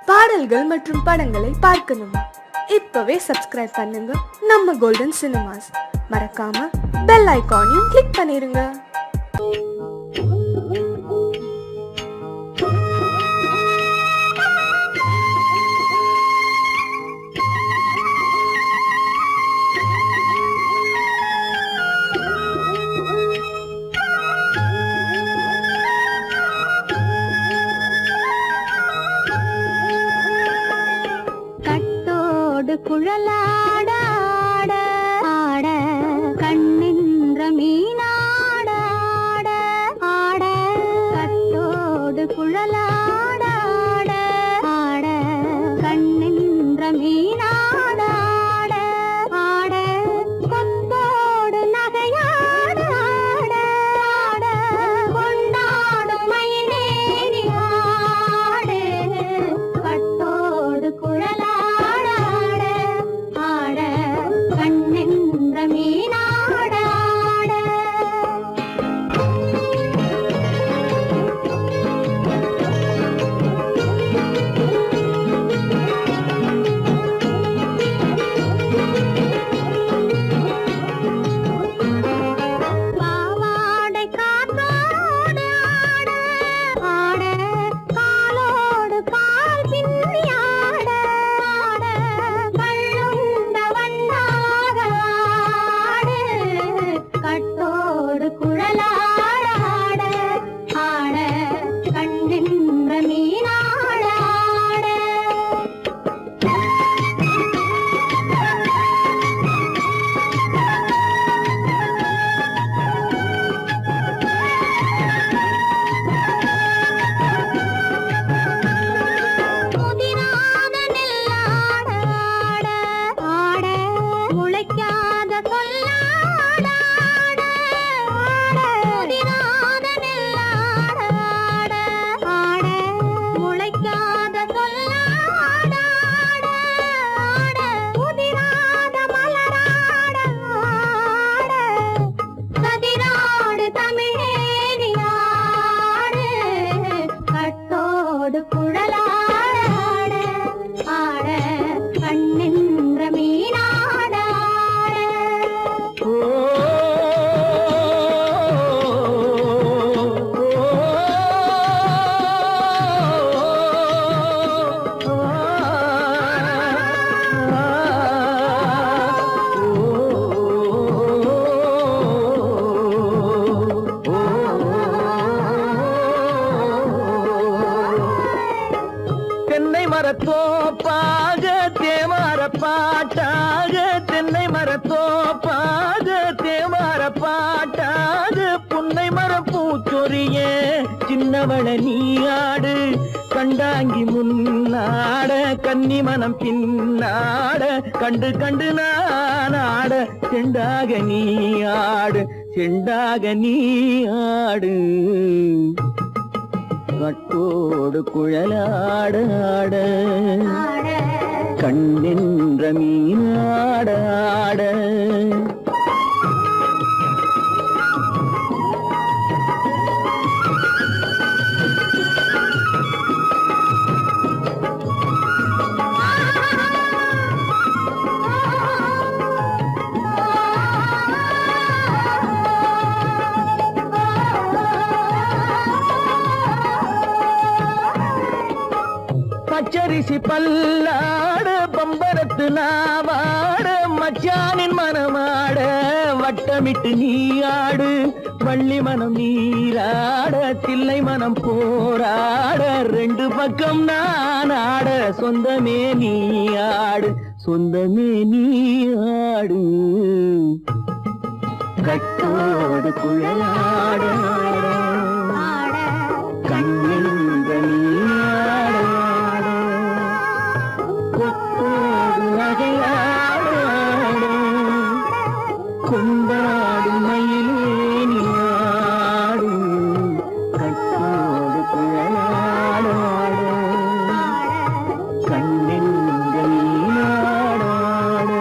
பாடல்கள் மற்றும் படங்களை பார்க்கணுமா? இப்பவே சப்ஸ்கிரைப் பண்ணுங்க நம்ம கோல்டன் சினிமாஸ். மறக்காம பெல் ஐகானையும் கிளிக் பண்ணிருங்க. குழலாட ஆட ஆட கண்ணின்ற மீனாட ஆட ஆட கட்டோடு குழலாட ஆட ஆட கண்ணின்ற மீனாட ஆட ஆட கொத்தோடு நகையாட ஆட ஆட கொண்டாடும் மயிலேறி ஆடு கட்டோடு குழலாட மரத்தோப்பாக தேமார பாட்டாக தென்னை மரத்தோப்பாக தேமார பாட்டாக புன்னை மரம் பூச்சொரிய சின்னவள நீயாடு கண்டாங்கி முன்னாட கன்னி மனம் பின்னாட கண்டு கண்டு நானாட செண்டாக நீயாடு செண்டாக நீயாடு கட்டோடு குழலாட ஆட கண்ணின்ற மீனாட ஆட பச்சரிசி பல்லாட பம்பரத்து நாவாட மச்சானின் மனமாட வட்டமிட்டு நீயாடு வள்ளி மனம் நீராட தில்லை மனம் போராட ரெண்டு பக்கம் நான் ஆட சொந்தமே நீயாடு சொந்தமே நீயாடு கட்டோடு குழலாட கண்ணின்ற நீயாட கொண்டாடு மயிலேனியாடு கட்டோடு குழலாடு கண்ணென்ற நீராடாடு.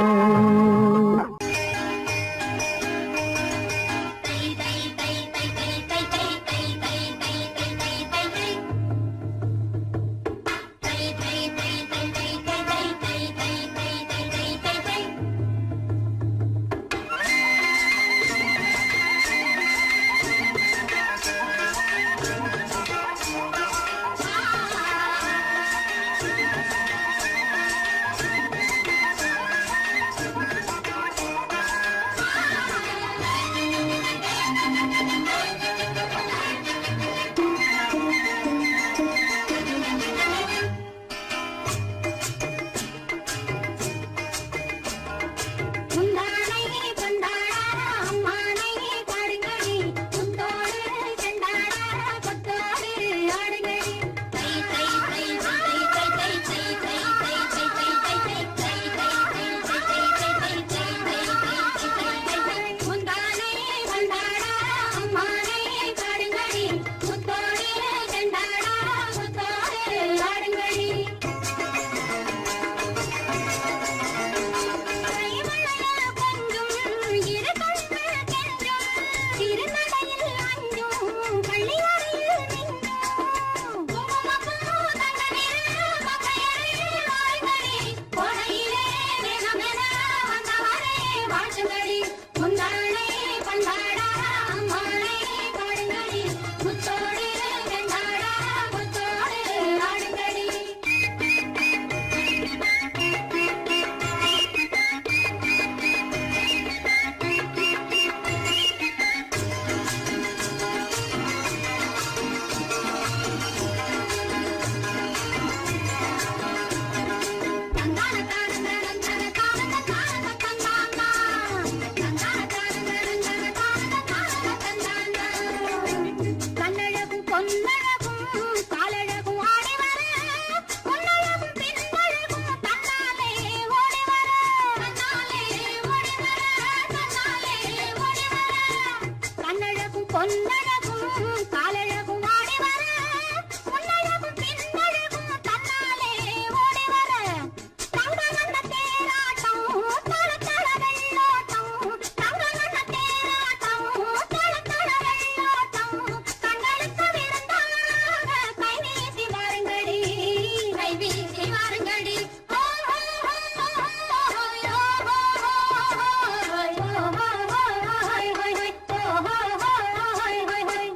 பாருங்கடி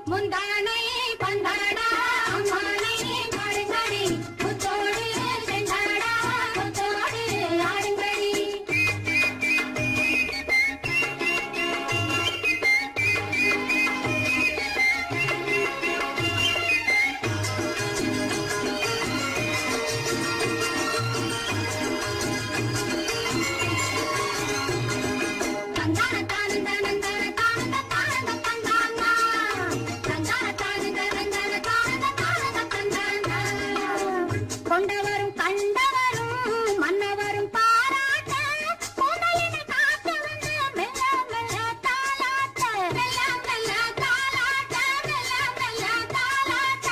முந்தானை பந்தாடா அம்மானை பாருங்கடி முத்தோடு செந்தாடா முத்தோடு ஆடுங்கடி கொண்டவரும் கண்டவரும் மன்னவரும் பாராட்ட முதலினை காத்து வந்து மெல்ல மெல்ல தாலாட்ட மெல்ல மெல்ல தாலாட்ட மெல்ல மெல்ல தாலாட்ட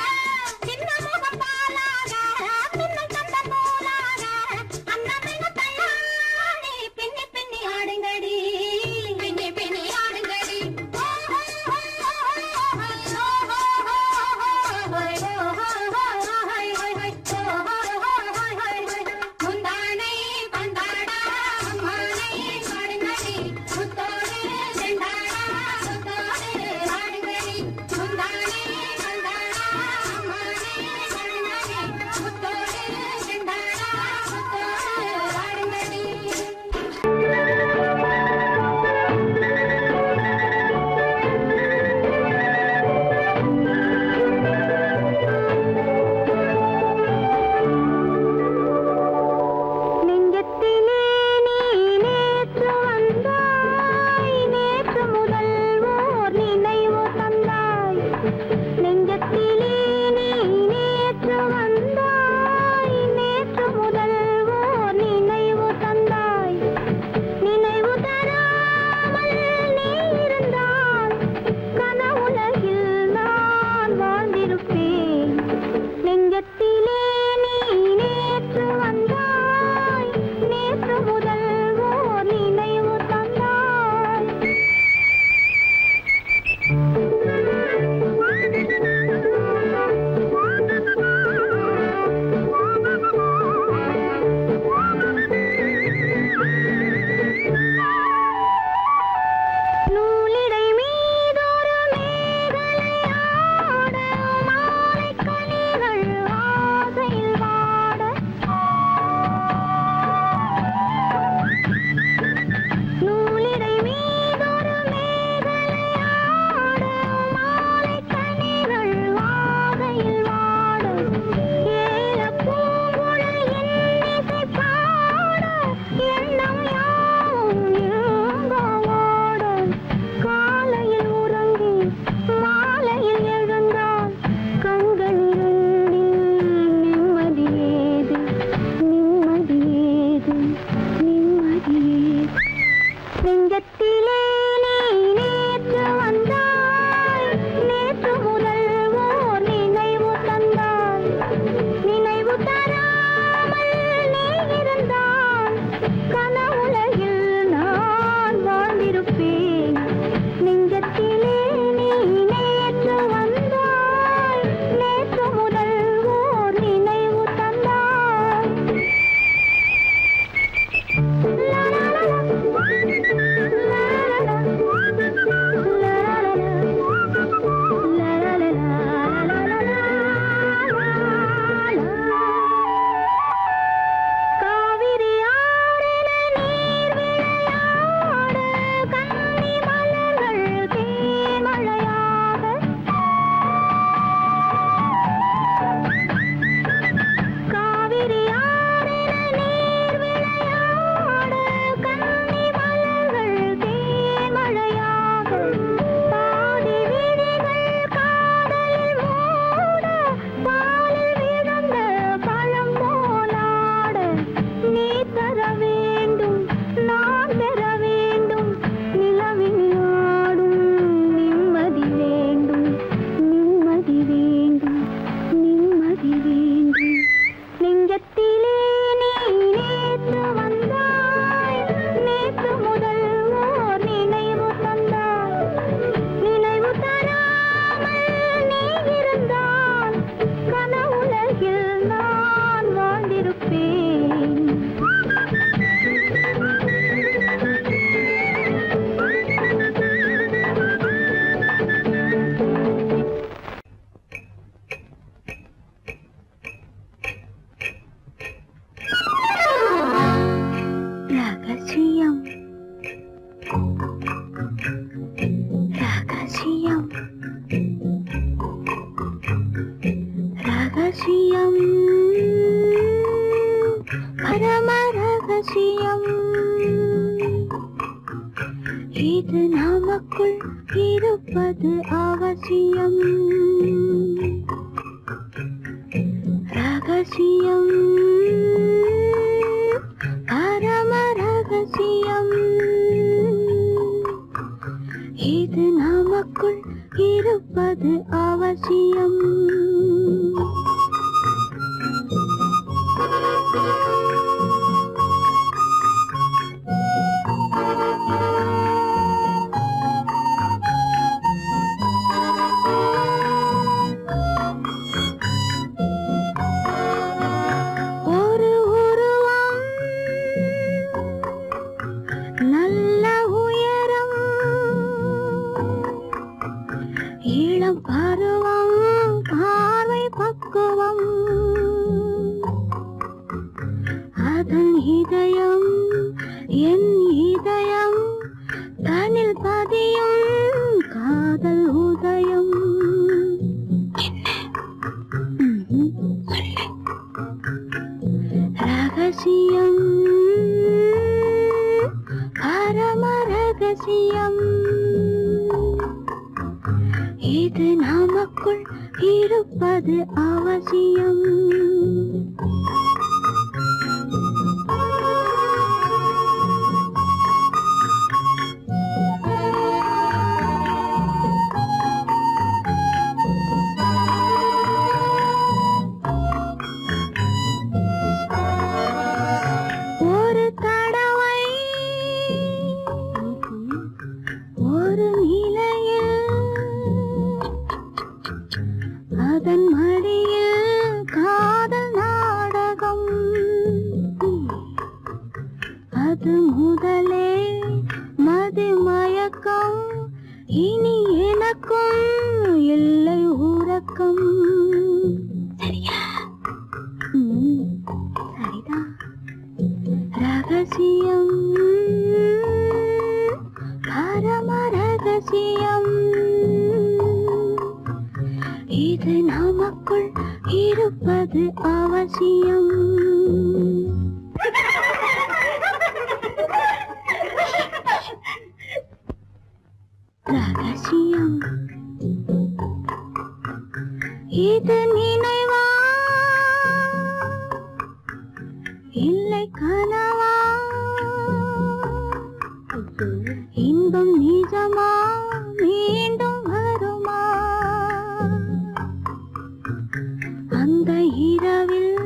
சின்ன முகம் பாலாக பின்னை கண்ட போலாக அன்னமென தள்ளாடி பின்னி பின்னி ஆடுங்கடி பின்னி பின்னி ஆடுங்கடி பரம ரகசியம் இது நமக்குள் இருப்பது அவசியம். ரகசியம் பரம ரகசியம் இது நமக்குள் இருப்பது அவசியம். ஒரு உருவம் நல்ல உயரம் இளம் பருவம் பார்வை பக்குவம் அதன் இதயம் என் இதயம் தனில் பதியும் காதல் உதயம். ரகசியம் பரம ரகசியம் இது நமக்குள் இருப்பது அவசியம். ஒரு தடவை ஒரு நிலையில் அதன் மடியில் காதல் நாடகம் அது முதலே மதிமயக்கம் இனி எனக்கும் இல்லை உறக்கம். சரியா? சரிதான். ரகசியம் பரம ரகசியம் இது நமக்குள் இருப்பது அவசியம். ரகசியம் இது நினைவா இல்லை கனவா இன்பம் நிஜமா மீண்டும் வருமா அந்த இரவில்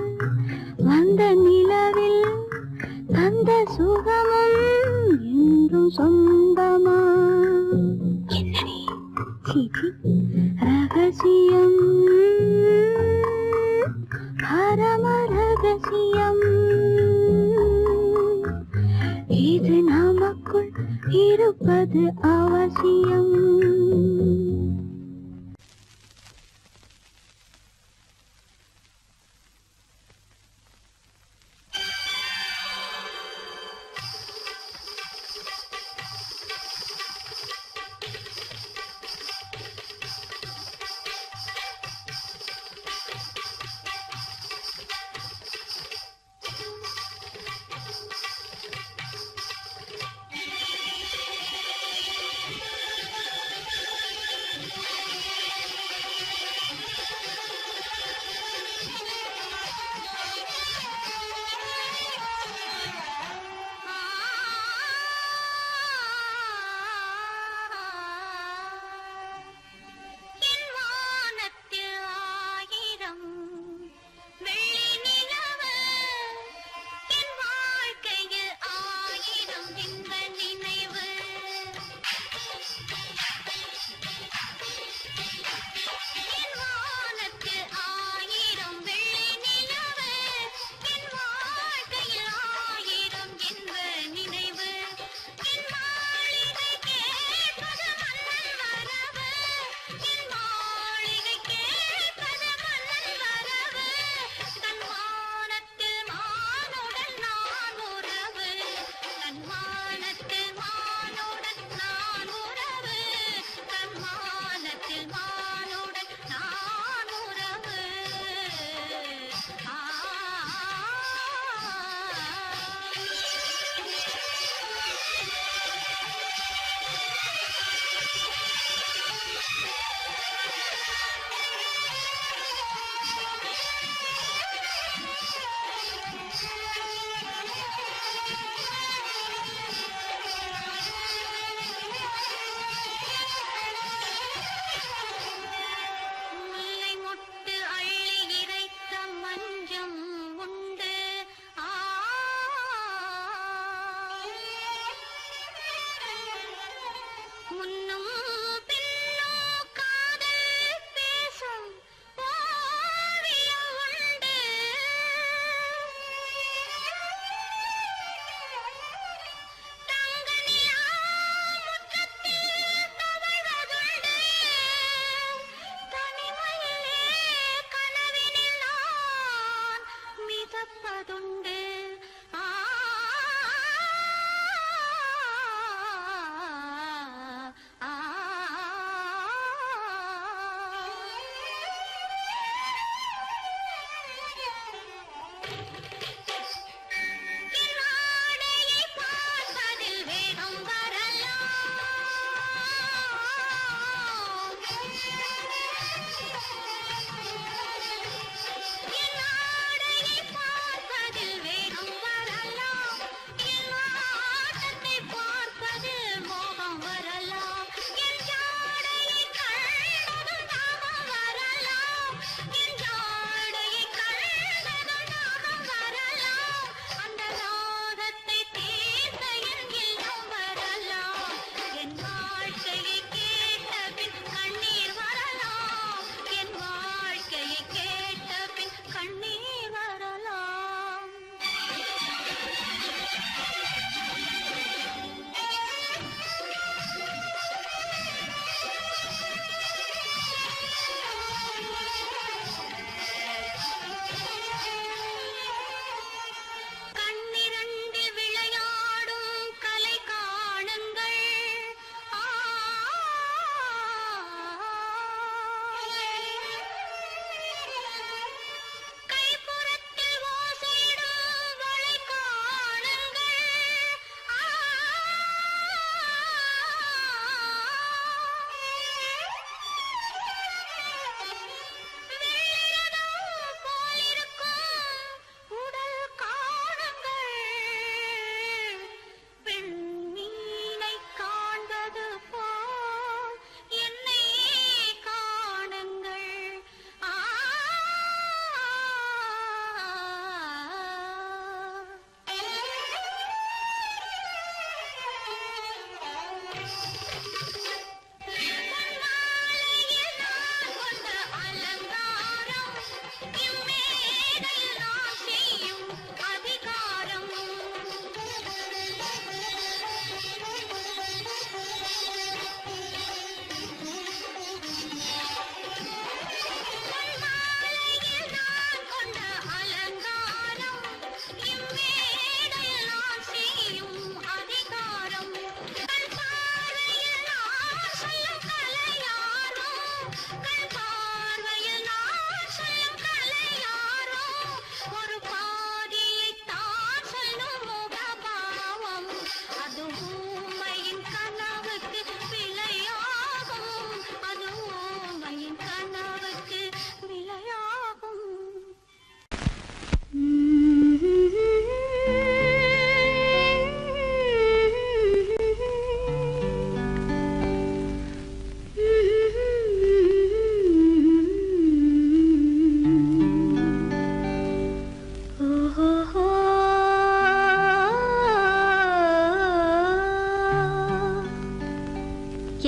வந்த நிலவில் தந்த சுகமும் என்றும் சொந்தமா. என்னடி ரகசியம் பரம ரகசியம் இது நமக்குள் இருப்பது அவசியம்.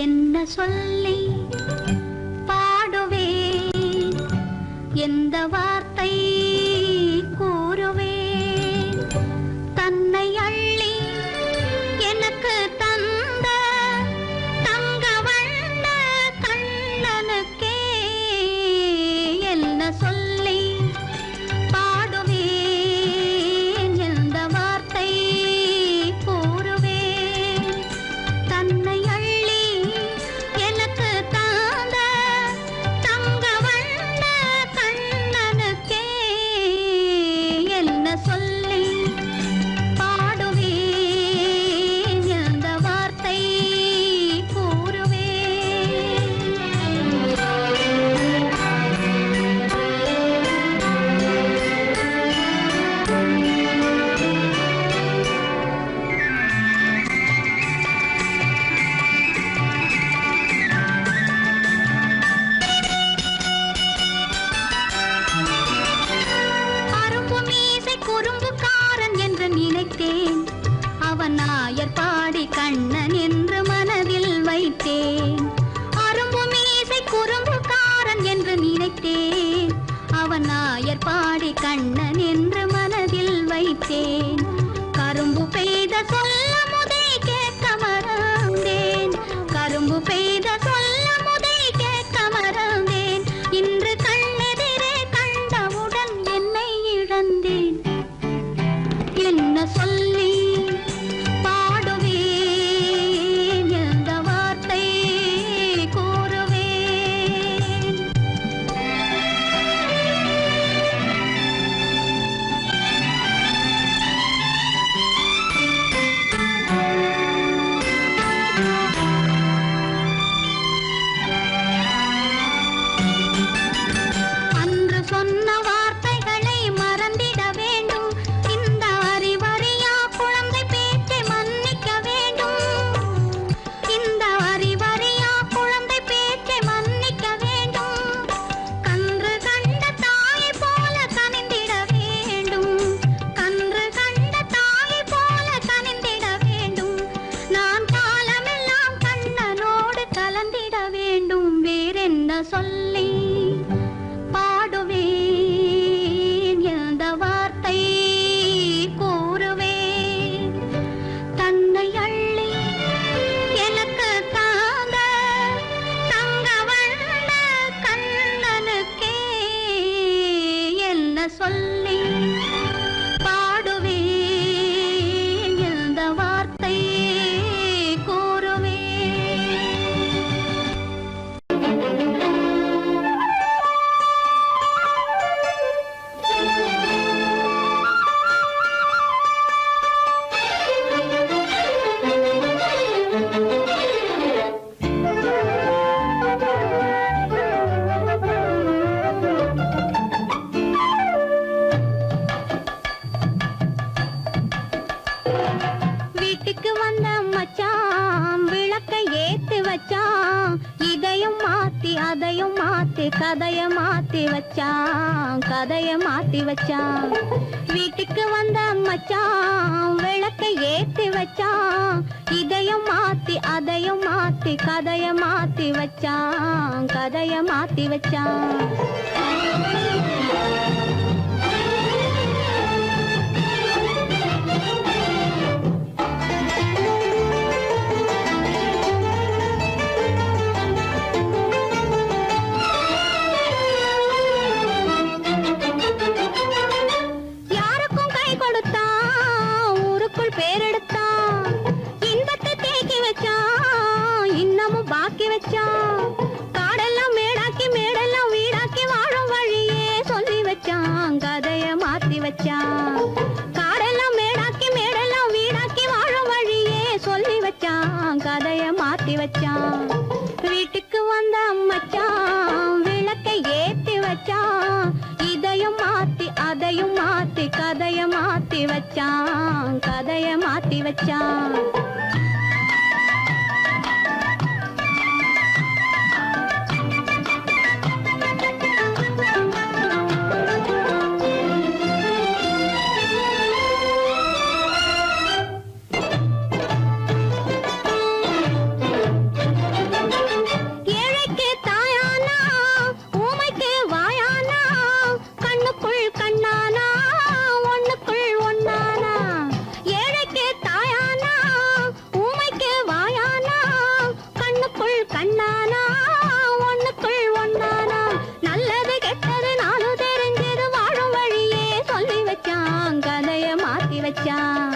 என்ன சொல்லி பாடுவேன், எந்த வார்த்தை கூறுவேன், தன்னை அள்ளி எனக்கு தந்த தங்க வண்ண கண்ணனுக்கே என்ன சொல்லி பாடுவேன், எந்த வார்த்தை கூறுவேன், தன்னை பாடி கண்ணன் என்று மனதில் வைத்தேன், அரும்பு மீசை குறும்புக்காரன் என்று நினைத்தேன், அவன் நாயர் பாடி கண்ணன் என்று மனதில் வைத்தேன், கரும்பு பெய்த சொல்ல முதை கேட்க மறந்தேன், கரும்பு பெய்த சொல்ல முதை கேட்க மறந்தேன், இன்று கண்ணெதிரே கண்டவுடன் என்னை இழந்தேன், என்ன சொல்லி சொல்லி பாடுவேன், எந்த வார்த்தை கூறுவேன், தன்னை அள்ளி எனக்கு தாந்த தங்க வண்ண கண்ணனுக்கே என்ன சொல்லி பாடுவேன், எந்த வார்த்தை கூறுவேன். வீட்டுக்கு வந்த மச்சான் விளக்கை ஏத்தி வச்சான், இதையும் மாத்தி அதையும் மாத்தி கதைய மாத்தி வச்சான், கதைய மாத்தி வச்சான். வீட்டுக்கு வந்த மச்சான் விளக்கை ஏத்தி வச்சான், இதையும் மாத்தி அதையும் மாத்தி கதைய மாத்தி வச்சான் கதைய மாத்தி வச்சான் யாருக்கும் கை கொடுத்தான் ஊருக்குள் பேரெடுத்தான் இன்பத்தை தேக்கி வச்சான் இன்னமும் பாக்கி வச்சான் காடெல்லாம் மேடாக்கி மேடெல்லாம் வீடாக்கி வாழும் வழியே சொல்லி வச்சான் கதைய மாத்தி வச்சான் காடெல்லாம் மேடாக்கி மேடெல்லாம் வீடாக்கி வாழும் வழியே சொல்லி வச்சான் கதைய மாத்தி வச்சான் வீட்டுக்கு வந்த மச்சான் விளக்கை ஏத்தி வச்சான் இதையும் மாத்தி அதையும் மாத்தி கதைய மாத்தி வச்சான் கதைய மாத்தி வச்சான் ஏழைக்கு தாயானா ஊமைக்கு வாயானா கண்ணுக்குள் கண்ணானா ஒண்ணுக்குள் ஒண்ணானா ஏழைக்கு தாயானா ஊமைக்கு வாயானா கண்ணுக்குள் கண்ணானா ஒண்ணுக்குள் ஒண்ணானா நல்லது கெட்டது நாலு தெரிஞ்சது வாழும் வழியே சொல்லி வச்சான் கதைய மாத்தி வச்சான்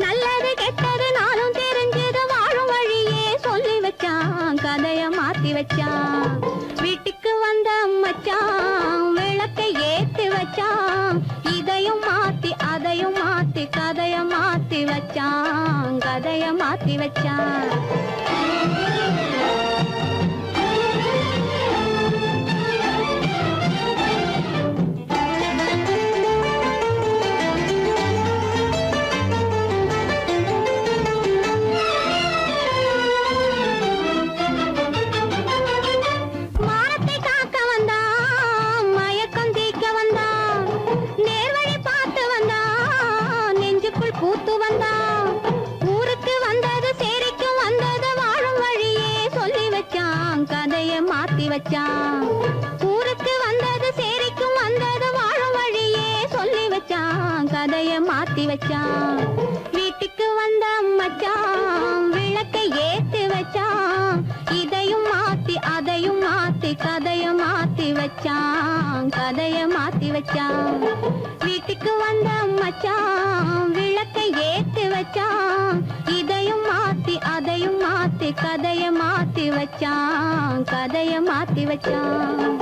நல்லது கெட்டது நாளும் தெரிஞ்சது வாழும் வழியே சொல்லி வச்சான் கதைய மாத்தி வச்சான் வீட்டுக்கு வந்த மச்சான் விளக்கை ஏத்தி வச்சான் இதையும் மாத்தி அதையும் மாத்தி கதைய மாத்தி வச்சான் கதைய மாத்தி வச்சான் மானத்தை காக்க வந்தான் மயக்கம் தீக்க வந்தான் நேர்வழி பார்த்து வந்தான் நெஞ்சுக்குள் பூத்து வந்தான் ஊருக்கு வந்தது சேரிக்கும் வந்தது வாழும் வழியே சொல்லி வச்சான் கதைய மாத்தி வச்சான் ஊருக்கு வந்தது சேரிக்கும் வந்தது வாழும் வழியே சொல்லி வச்சான் கதைய மாத்தி வச்சான் வீட்டுக்கு வந்த மச்சான் விளக்கை ஏத்தி வச்சான் இதையும் மாத்தி அதையும் மாத்தி கதைய மாத்தி வச்சான் கதைய மாத்தி வச்சான் வீட்டுக்கு வந்த மச்சான் விளக்கை ஏத்தி வச்சான் இதையும் மாத்தி அதையும் மாத்தி கதைய மாத்தி வச்சான் கதைய மாத்தி வச்சான்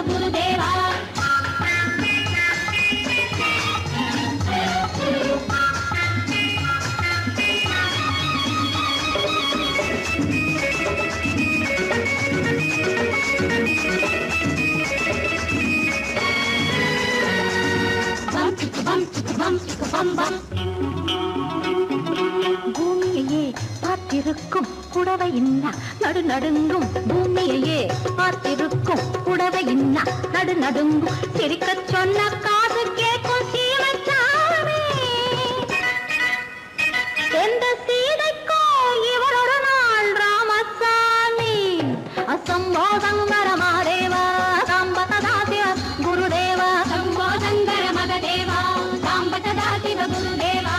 குருதேவா பூமியையே பார்த்திருக்கும் புடவை இன்னா நடு நடுங்கும் பூமியையே பார்த்திருக்கும் புடவை இன்னா நடு நடுங்கும் சிரிக்க சொன்ன காது கேட்கும் சீமச்சாமி எந்த சீதைக்கோ இவளோட நாள் ராமசாமி அசம்போதங்கர மாதேவா சாம்பதா சிவ குருதேவா சம்போதங்கர மகதேவா சாம்பதா சிவ குருதேவா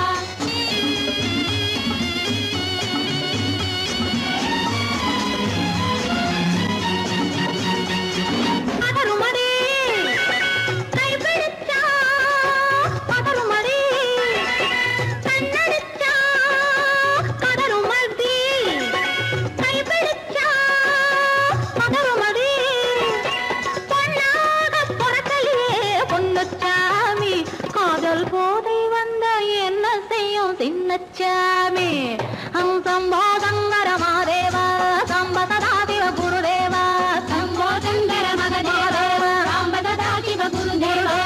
பதறுமடி கைபிடிச்சா பதறுமடி கண்ணடிச்சா பதறுமடி கைபிடிச்சா பதறுமடி பொன்னாக பொறக்கலையே பொன்னுச்சாமி காதல் போதை வந்த என்ன செய்யும் சின்னச்சாமி சம்போதங்கர மாதேவா சம்பதா சிவ குருதேவா சம்போதங்கர மகதேவா சம்பதா சிவ குருதேவா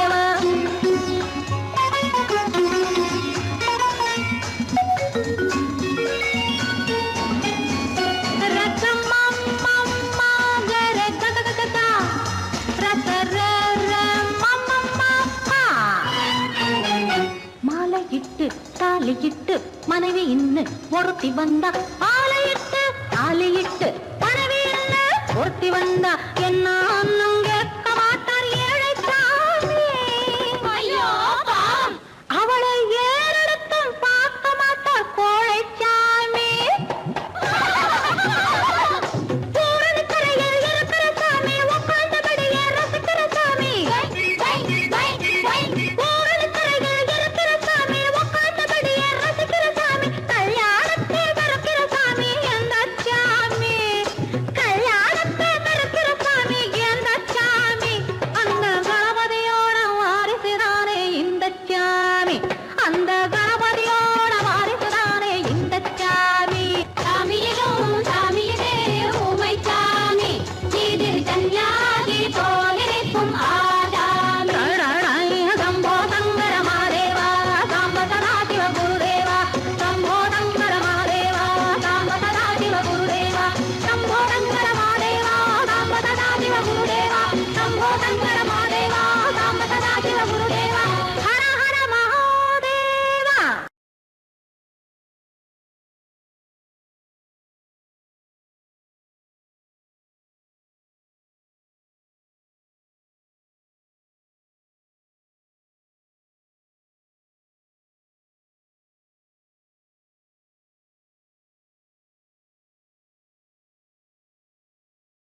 மாலையிட்டு தாலியிட்டு மனைவி இன்னு ஒருத்தி வந்தா ஆலையிட்டு தாலியிட்டு மனைவி இன்னு ஒருத்தி வந்தா என்ன அன்னும் கேட்க மாட்டார் ஏழைச்சாமி ஐயோ அவளை ஏறெடுத்தும் பார்க்க மாட்டார் கோழைச்சாமி பூரணிக்கரையில் இருக்கிற சாமி உட்கார்ந்தபடியே ரசிக்கிற சாமி பூரணிக்கரையில் இருக்கிற சாமி உட்கார்ந்தபடியே ரசிக்கிற சாமி கல்யாணத்தை மறக்கிற சாமி எந்த சாமி கல்யாணத்தை மறக்கிற சாமி எந்த சாமி அந்த கணபதியோட வாரிசுதானே இந்த சாமி அந்த கணபதியோட வாரிசுதானே இந்த சாமி சாமியிலும் சாமியிலே ஊமை சாமி சீதிர் சன்னியாசி போலிருக்கும் ஆசாமி சம்போ சங்கர மாதேவா சாம்பதா சிவ குருதேவா சம்போ சங்கர மாதேவா சாம்பதா சிவ குருதேவா சம்போ சங்கர மாதேவா சாம்பதா சிவ குருதேவா சம்போ சங்கர மாதேவா சாம்பதா சிவ குருதேவா